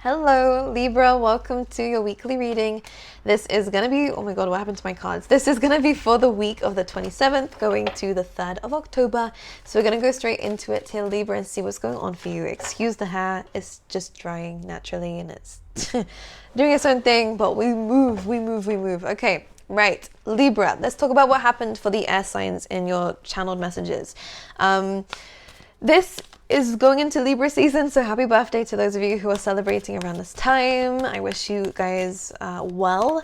Hello, Libra. Welcome to your weekly reading. This is going to be, oh my God, what happened to my cards? This is going to be for the week of the 27th going to the 3rd of October. So we're going to go straight into it here, Libra, and see what's going on for you. Excuse the hair. It's just drying naturally and it's doing its own thing, but we move. Okay, right. Libra, let's talk about what happened for the air signs in your channeled messages. This is going into Libra season, so happy birthday to those of you who are celebrating around this time. I wish you guys well.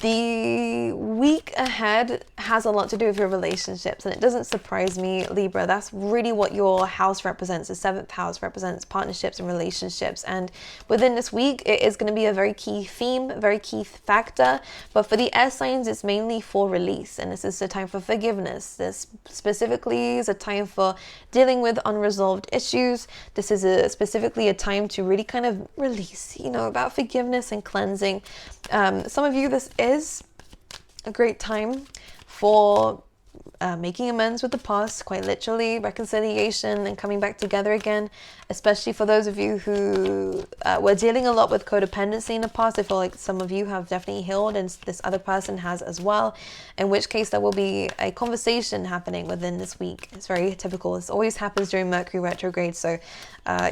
The week ahead has a lot to do with your relationships, and it doesn't surprise me, Libra. That's really what your house represents. The 7th house represents partnerships and relationships, and within this week it is going to be a very key theme, very key factor. But for the air signs, it's mainly for release, and this is a time for forgiveness. This specifically is a time for dealing with unresolved issues. This is specifically a time to really kind of release, about forgiveness and cleansing. Some of you, this is a great time for making amends with the past, quite literally, reconciliation and coming back together again, especially for those of you who were dealing a lot with codependency in the past. I feel like some of you have definitely healed and this other person has as well, in which case there will be a conversation happening within this week. It's very typical. This always happens during Mercury retrograde, so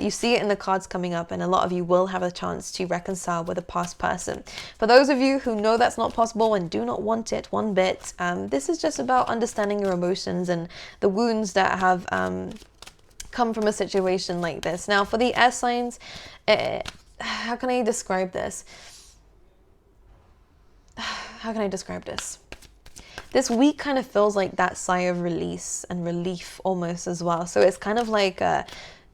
you see it in the cards coming up, and a lot of you will have a chance to reconcile with a past person. For those of you who know that's not possible and do not want it one bit, this is just about understanding your emotions and the wounds that have come from a situation like this. Now, for the air signs, how can I describe this? This week kind of feels like that sigh of release and relief almost as well. So it's kind of like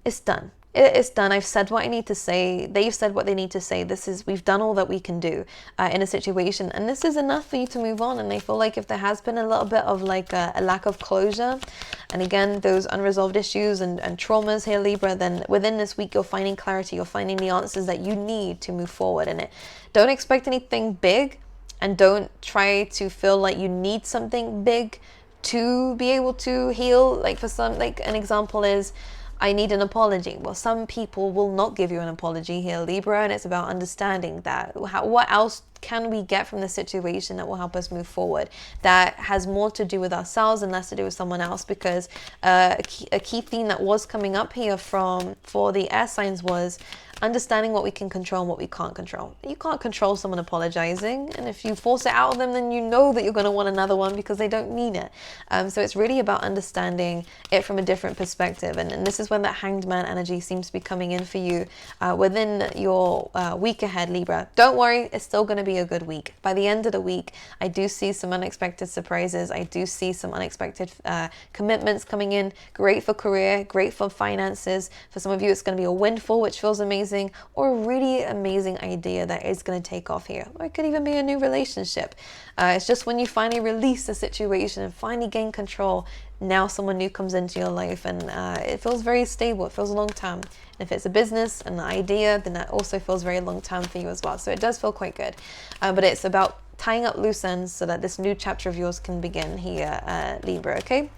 it's done. It's done. I've said what I need to say. They've said what they need to say. We've done all that we can do in a situation, and this is enough for you to move on. And I feel like if there has been a little bit of like a lack of closure, and again, those unresolved issues and traumas here, Libra, then within this week, you're finding clarity. You're finding the answers that you need to move forward in it. Don't expect anything big, and don't try to feel like you need something big to be able to heal. Like for some, like an example is, I need an apology. Well, some people will not give you an apology here, Libra, and it's about understanding that. What else can we get from the situation that will help us move forward, that has more to do with ourselves and less to do with someone else? Because a key theme that was coming up here for the air signs was understanding what we can control and what we can't control. You can't control someone apologizing, and if you force it out of them, then you know that you're going to want another one because they don't mean it. So it's really about understanding it from a different perspective, and this is when that Hanged Man energy seems to be coming in for you within your week ahead, Libra. Don't worry, it's still going to be a good week. By the end of the week, I do see some unexpected surprises. I do see some unexpected commitments coming in. Great for career, great for finances. For some of you, it's going to be a windfall, which feels amazing, or a really amazing idea that is going to take off here. Or it could even be a new relationship. It's just when you finally release the situation and finally gain control, now someone new comes into your life, and it feels very stable. It feels long term. And if it's a business and an idea, then that also feels very long term for you as well. So it does feel quite good. But it's about tying up loose ends so that this new chapter of yours can begin here, Libra, okay?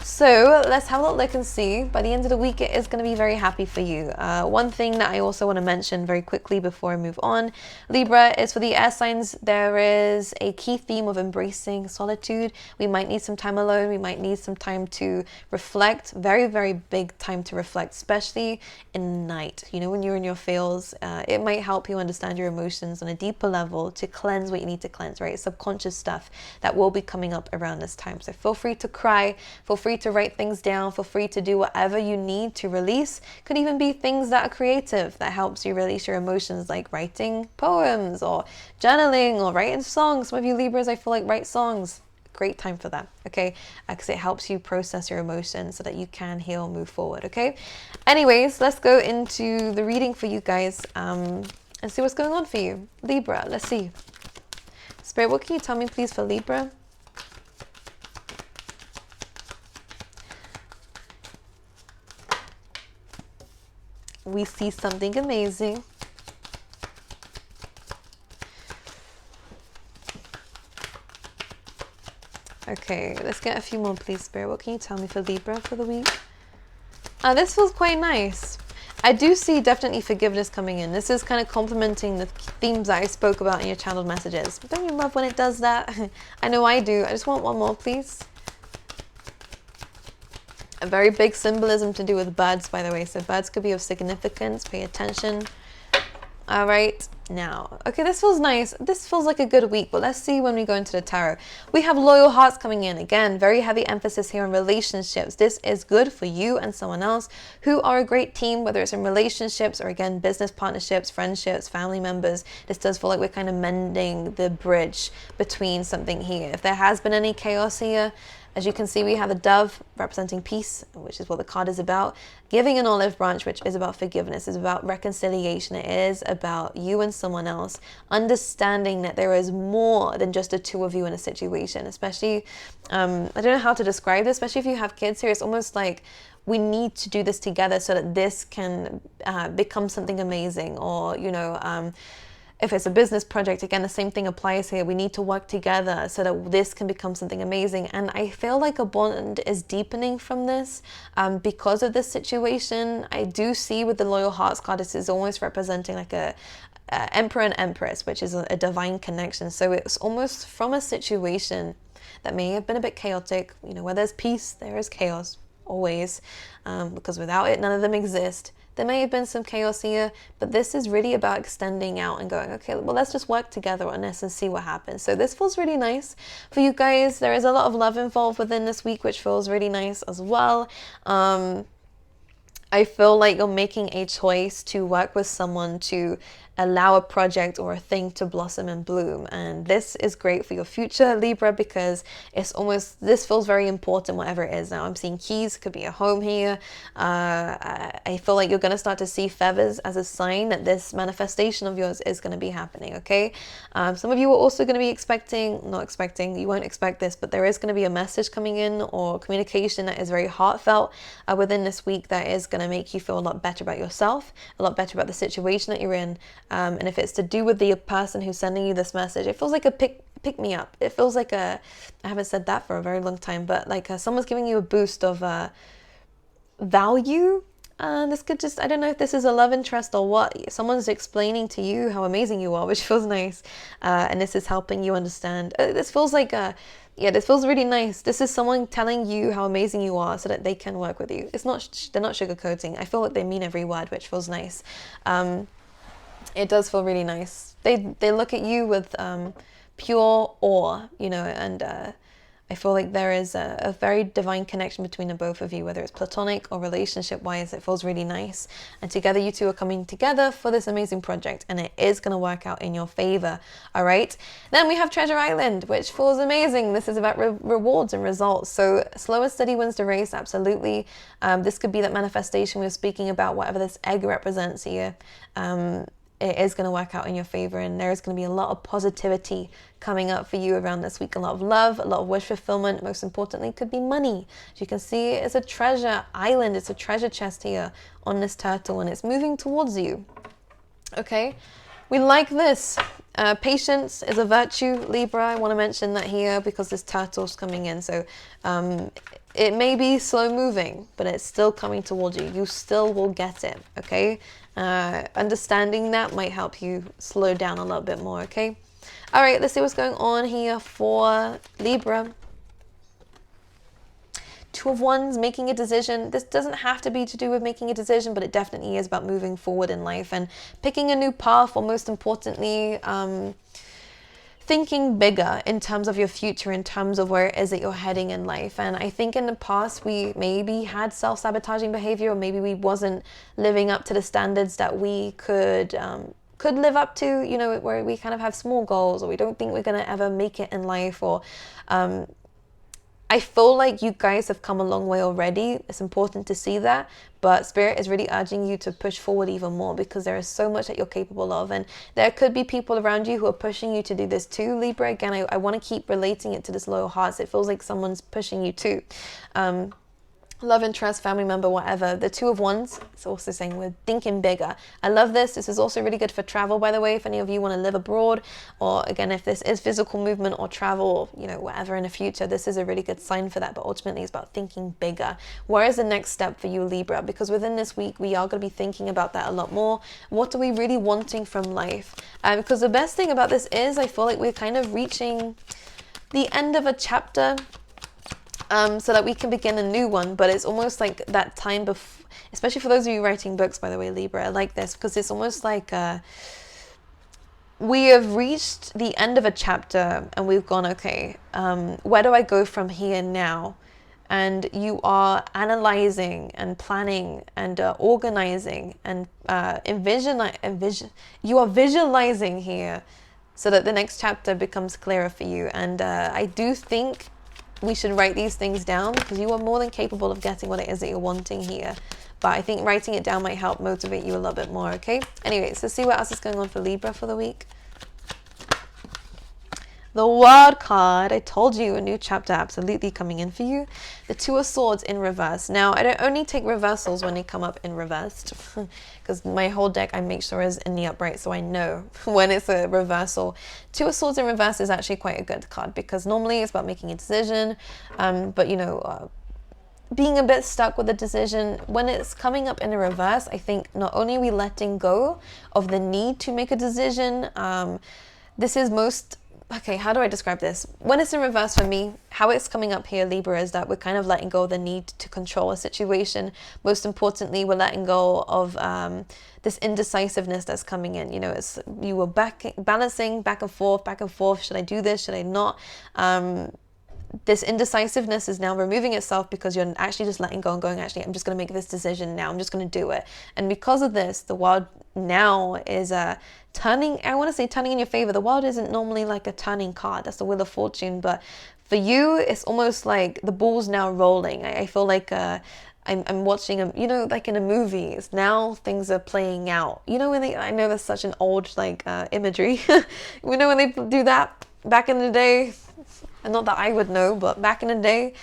So let's have a little look and see. By the end of the week, it is going to be very happy for you. One thing that I also want to mention very quickly before I move on, Libra, is for the air signs, there is a key theme of embracing solitude. We might need some time alone. We might need some time to reflect. Very, very big time to reflect, especially in the night. When you're in your feels, it might help you understand your emotions on a deeper level to cleanse what you need to cleanse, right? Subconscious stuff that will be coming up around this time. So feel free to cry, feel free to write things down, feel free to do whatever you need to release. Could even be things that are creative, that helps you release your emotions, like writing poems or journaling or writing songs. Some of you Libras, I feel like, write songs. Great time for that, okay? Because it helps you process your emotions so that you can heal, move forward, okay? Anyways, let's go into the reading for you guys and see what's going on for you. Libra, let's see. Spirit, what can you tell me, please, for Libra? We see something amazing. Okay, let's get a few more, please, Spirit. What can you tell me for Libra for the week? This feels quite nice. I do see definitely forgiveness coming in. This is kind of complementing the themes that I spoke about in your channeled messages. Don't you love when it does that? I know I do. I just want one more, please. A very big symbolism to do with birds, by the way. So birds could be of significance. Pay attention. All right, now, okay, this feels nice. This feels like a good week, but let's see when we go into the tarot. We have loyal hearts coming in. Again, very heavy emphasis here on relationships. This is good for you and someone else who are a great team, whether it's in relationships or, again, business partnerships, friendships, family members. This does feel like we're kind of mending the bridge between something here. If there has been any chaos here, as you can see, we have a dove representing peace, which is what the card is about. Giving an olive branch, which is about forgiveness, is about reconciliation. It is about you and someone else understanding that there is more than just the two of you in a situation. Especially, I don't know how to describe this, especially if you have kids here. It's almost like we need to do this together so that this can become something amazing. Or, you know, if it's a business project, again, the same thing applies here. We need to work together so that this can become something amazing. And I feel like a bond is deepening from this because of this situation. I do see with the Loyal Hearts card, this is almost representing like a Emperor and Empress, which is a divine connection. So it's almost from a situation that may have been a bit chaotic. You know, where there's peace, there is chaos, always. Because without it, none of them exist. There may have been some chaos here, but this is really about extending out and going, okay, well, let's just work together on this and see what happens. So this feels really nice for you guys. There is a lot of love involved within this week, which feels really nice as well. I feel like you're making a choice to work with someone to allow a project or a thing to blossom and bloom. And this is great for your future, Libra, because it's almost, this feels very important, whatever it is. Now I'm seeing keys, could be a home here. I feel like you're going to start to see feathers as a sign that this manifestation of yours is going to be happening, okay? Some of you are also going to be not expecting, you won't expect this, but there is going to be a message coming in or communication that is very heartfelt within this week that is going to make you feel a lot better about yourself, a lot better about the situation that you're in. And if it's to do with the person who's sending you this message, it feels like a pick me up. It feels like I haven't said that for a very long time, but like someone's giving you a boost of value. This could just, I don't know if this is a love interest or what. Someone's explaining to you how amazing you are, which feels nice. And this is helping you understand. This feels like this feels really nice. This is someone telling you how amazing you are so that they can work with you. It's not, they're not sugarcoating. I feel like they mean every word, which feels nice. It does feel really nice. They look at you with pure awe, you know, and I feel like there is a very divine connection between the both of you, whether it's platonic or relationship-wise. It feels really nice. And together, you two are coming together for this amazing project, and it is going to work out in your favor, all right? Then we have Treasure Island, which feels amazing. This is about rewards and results. So slow and steady wins the race, absolutely. This could be that manifestation we were speaking about, whatever this egg represents here. It is going to work out in your favor, and there is going to be a lot of positivity coming up for you around this week. A lot of love, a lot of wish fulfillment. Most importantly, could be money. As you can see, it's a treasure island. It's a treasure chest here on this turtle, and it's moving towards you. Okay, we like this. Patience is a virtue, Libra. I want to mention that here because this turtle's coming in. So it may be slow moving, but it's still coming towards you. You still will get it, okay? Understanding that might help you slow down a little bit more, okay? All right, let's see what's going on here for Libra. Two of Wands, making a decision. This doesn't have to be to do with making a decision, but it definitely is about moving forward in life and picking a new path, or most importantly, thinking bigger in terms of your future, in terms of where it is that you're heading in life. And I think in the past we maybe had self-sabotaging behavior, or maybe we wasn't living up to the standards that we could live up to, you know, where we kind of have small goals, or we don't think we're going to ever make it in life, or I feel like you guys have come a long way already. It's important to see that, but Spirit is really urging you to push forward even more, because there is so much that you're capable of, and there could be people around you who are pushing you to do this too, Libra. Again, I want to keep relating it to this Loyal Hearts. It feels like someone's pushing you too. love interest, family member, whatever. The Two of Wands, it's also saying we're thinking bigger. I love this. This is also really good for travel, by the way, if any of you want to live abroad, or again, if this is physical movement or travel, you know, whatever in the future, this is a really good sign for that. But ultimately, it's about thinking bigger. Where is the next step for you, Libra? Because within this week, we are going to be thinking about that a lot more. What are we really wanting from life? Because the best thing about this is I feel like we're kind of reaching the end of a chapter, so that we can begin a new one. But it's almost like that time before, especially for those of you writing books, by the way, Libra, I like this because it's almost like we have reached the end of a chapter and we've gone, okay, where do I go from here now? And you are analyzing and planning and organizing and you are visualizing here so that the next chapter becomes clearer for you. And I do think we should write these things down because you are more than capable of getting what it is that you're wanting here. But I think writing it down might help motivate you a little bit more, okay? Anyways, let's see what else is going on for Libra for the week. The World card, I told you, a new chapter absolutely coming in for you. The Two of Swords in reverse. Now, I don't only take reversals when they come up in reversed, because my whole deck I make sure is in the upright, so I know when it's a reversal. Two of Swords in reverse is actually quite a good card, because normally it's about making a decision, but you know, being a bit stuck with a decision. When it's coming up in a reverse, I think not only are we letting go of the need to make a decision, this is most... Okay, how do I describe this? When it's in reverse for me, how it's coming up here, Libra, is that we're kind of letting go of the need to control a situation. Most importantly, we're letting go of this indecisiveness that's coming in. You know, it's you were balancing back and forth. Should I do this? Should I not? This indecisiveness is now removing itself because you're actually just letting go and going, actually, I'm just going to make this decision now. I'm just going to do it. And because of this, the world now is turning, I want to say turning in your favor. The world isn't normally like a turning card. That's the Wheel of Fortune. But for you, it's almost like the ball's now rolling. I feel like I'm watching, you know, like in a movie. It's now things are playing out. You know, when they, I know that's such an old like imagery. You know, when they do that back in the day, and not that I would know, but back in the day,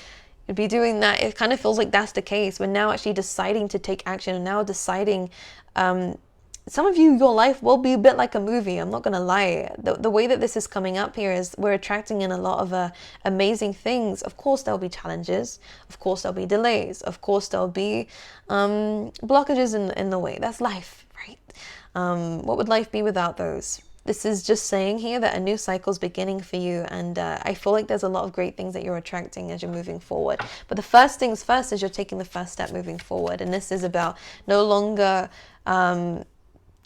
you'd be doing that. It kind of feels like that's the case. We're now actually deciding to take action, and now deciding, some of you, your life will be a bit like a movie. I'm not going to lie. The way that this is coming up here is we're attracting in a lot of amazing things. Of course, there'll be challenges. Of course, there'll be delays. Of course, there'll be blockages in the way. That's life, right? What would life be without those? This is just saying here that a new cycle is beginning for you, and I feel like there's a lot of great things that you're attracting as you're moving forward. But the first things first is you're taking the first step moving forward, and this is about no longer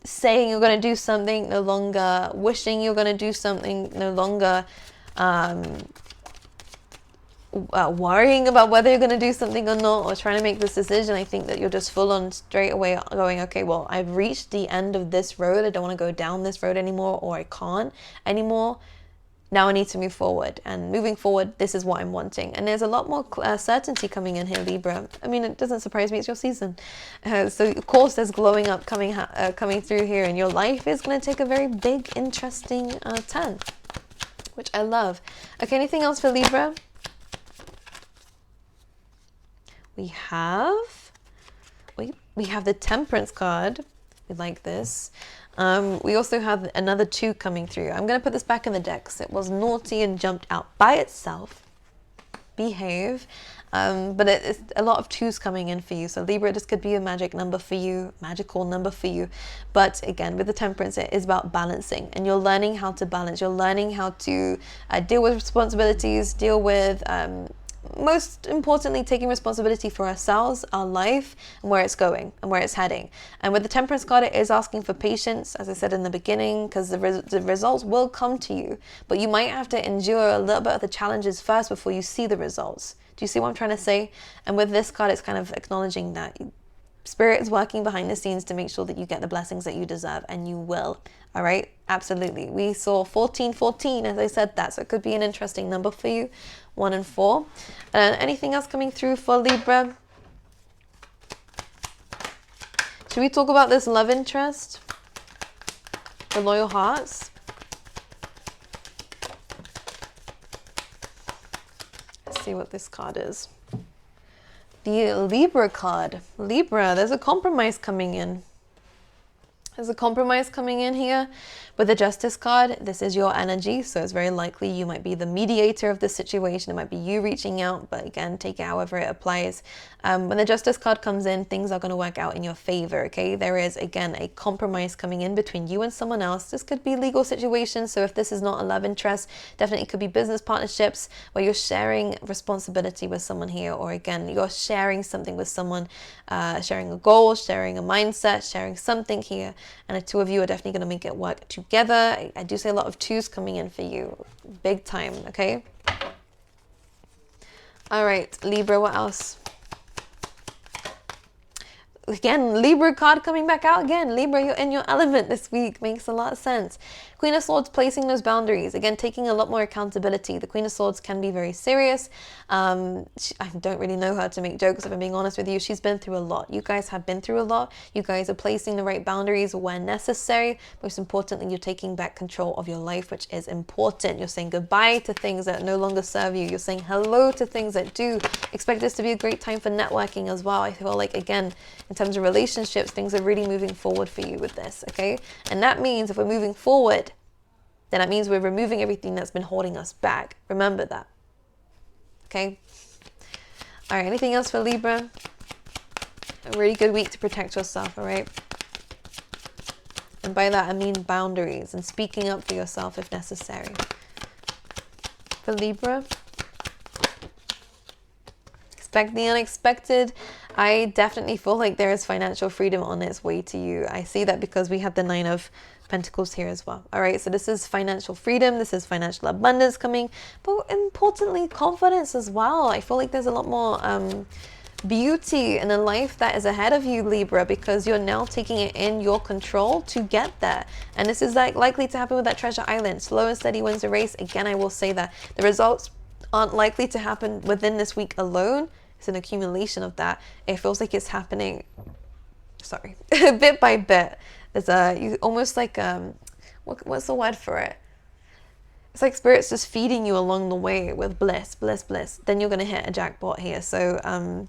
saying you're going to do something, no longer wishing you're going to do something, no longer worrying about whether you're going to do something or not, or trying to make this decision. I think that you're just full on straight away going, okay, well, I've reached the end of this road. I don't want to go down this road anymore, or I can't anymore. Now I need to move forward, and moving forward, this is what I'm wanting. And there's a lot more certainty coming in here, Libra. I mean, it doesn't surprise me, it's your season. So of course there's glowing up coming through here, and your life is going to take a very big, interesting turn, which I love. Okay, anything else for Libra? We have the Temperance card. We like this. We also have another 2 coming through. I'm going to put this back in the deck because it was naughty and jumped out by itself. Behave. But it's a lot of 2s coming in for you. So Libra, this could be a magical number for you. But again, with the Temperance, it is about balancing. And you're learning how to balance. You're learning how to deal with responsibilities, deal with... most importantly, taking responsibility for ourselves, our life, and where it's going and where it's heading. And with the Temperance card, it is asking for patience, as I said in the beginning, because the results will come to you, but you might have to endure a little bit of the challenges first before you see the results. Do you see what I'm trying to say? And with this card, it's kind of acknowledging that Spirit is working behind the scenes to make sure that you get the blessings that you deserve, and you will. All right, absolutely. We saw 1414 as I said that, so it could be an interesting number for you. 1 and 4. Anything else coming through for Libra? Should we talk about this love interest? The loyal hearts? Let's see what this card is. The Libra card. Libra, there's a compromise coming in. There's a compromise coming in here with the Justice card. This is your energy, so it's very likely you might be the mediator of this situation. It might be you reaching out, but again, take it however it applies. When the Justice card comes in, things are going to work out in your favor, okay? There is, again, a compromise coming in between you and someone else. This could be legal situations, so if this is not a love interest, definitely could be business partnerships where you're sharing responsibility with someone here, or again, you're sharing something with someone, sharing a goal, sharing a mindset, sharing something here. And the two of you are definitely going to make it work together. I do say a lot of twos coming in for you. Big time, okay? All right, Libra, what else? Again, Libra card coming back out again. Libra, you're in your element this week. Makes a lot of sense. Queen of Swords placing those boundaries. Again, taking a lot more accountability. The Queen of Swords can be very serious. I don't really know her to make jokes, if I'm being honest with you. She's been through a lot. You guys have been through a lot. You guys are placing the right boundaries where necessary. Most importantly, you're taking back control of your life, which is important. You're saying goodbye to things that no longer serve you. You're saying hello to things that do. Expect this to be a great time for networking as well. I feel like, again, in terms of relationships, things are really moving forward for you with this, okay? And that means if we're moving forward, then that means we're removing everything that's been holding us back. Remember that, okay? All right, anything else for Libra? A really good week to protect yourself, all right? And by that, I mean boundaries and speaking up for yourself if necessary. For Libra, expect the unexpected. I definitely feel like there is financial freedom on its way to you. I see that because we have the Nine of Pentacles here as well. All right, so this is financial freedom. This is financial abundance coming, but importantly, confidence as well. I feel like there's a lot more beauty in a life that is ahead of you, Libra, because you're now taking it in your control to get there. And this is like likely to happen with that Treasure Island. Slow and steady wins the race. Again, I will say that the results aren't likely to happen within this week alone. It's an accumulation of that. It feels like it's happening, sorry, bit by bit. There's you almost like, what's the word for it? It's like Spirit's just feeding you along the way with bliss, bliss, bliss. Then you're going to hit a jackpot here. So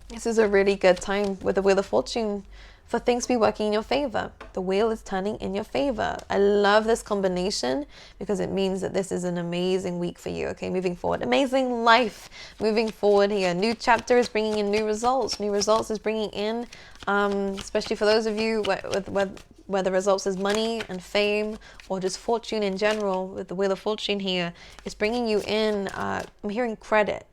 this is a really good time with the Wheel of Fortune for things to be working in your favor. The wheel is turning in your favor. I love this combination because it means that this is an amazing week for you, okay, moving forward. Amazing life moving forward here. New chapter is bringing in new results. New results is bringing in, especially for those of you where the results is money and fame or just fortune in general, with the Wheel of Fortune here, it's bringing you in, I'm hearing credit,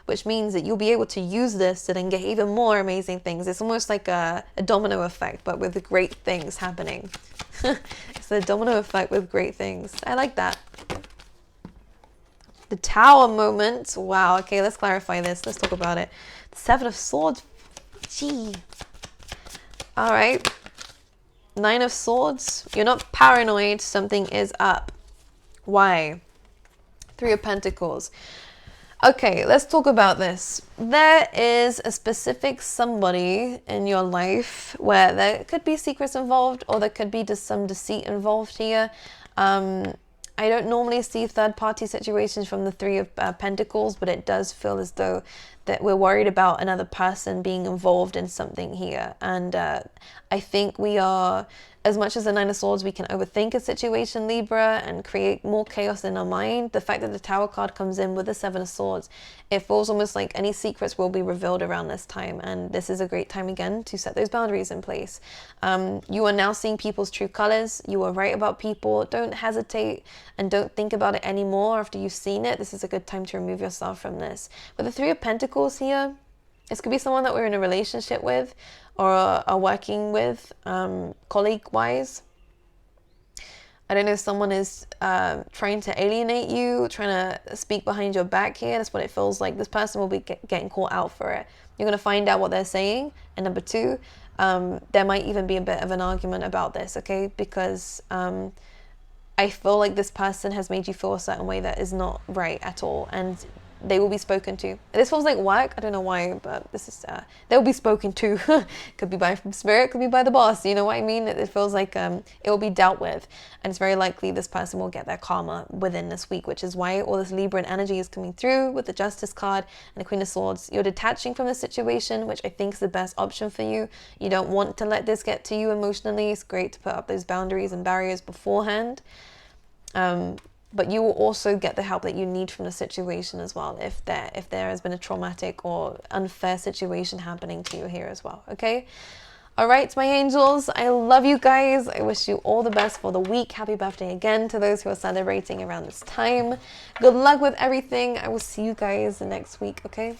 which means that you'll be able to use this to then get even more amazing things. It's almost like a domino effect, but with great things happening. It's a domino effect with great things. I like that. The Tower moment. Wow. Okay, let's clarify this. Let's talk about it. The Seven of Swords. Gee. All right. Nine of Swords. You're not paranoid. Something is up. Why? Three of Pentacles. Okay, let's talk about this. There is a specific somebody in your life where there could be secrets involved, or there could be just some deceit involved here. I don't normally see third-party situations from the Three of Pentacles, but it does feel as though that we're worried about another person being involved in something here. And I think we are, as much as the Nine of Swords, we can overthink a situation, Libra, and create more chaos in our mind. The fact that the Tower card comes in with the Seven of Swords, it feels almost like any secrets will be revealed around this time. And this is a great time again to set those boundaries in place. You are now seeing people's true colors. You are right about people. Don't hesitate and don't think about it anymore after you've seen it. This is a good time to remove yourself from this. With the Three of Pentacles here, this could be someone that we're in a relationship with or are working with, colleague-wise. I don't know if someone is trying to alienate you, trying to speak behind your back here. That's what it feels like. This person will be getting caught out for it. You're going to find out what they're saying. And number two, there might even be a bit of an argument about this, okay? Because I feel like this person has made you feel a certain way that is not right at all. And they will be spoken to. This feels like work. I don't know why, but this is they will be spoken to. Could be by spirit, could be by the boss. You know what I mean? It feels like it will be dealt with, and it's very likely this person will get their karma within this week, which is why all this Libran energy is coming through with the Justice card and the Queen of Swords. You're detaching from the situation, which I think is the best option for you. You don't want to let this get to you emotionally. It's great to put up those boundaries and barriers beforehand. But you will also get the help that you need from the situation as well, if there has been a traumatic or unfair situation happening to you here as well, okay? All right, my angels, I love you guys. I wish you all the best for the week. Happy birthday again to those who are celebrating around this time. Good luck with everything. I will see you guys next week, okay?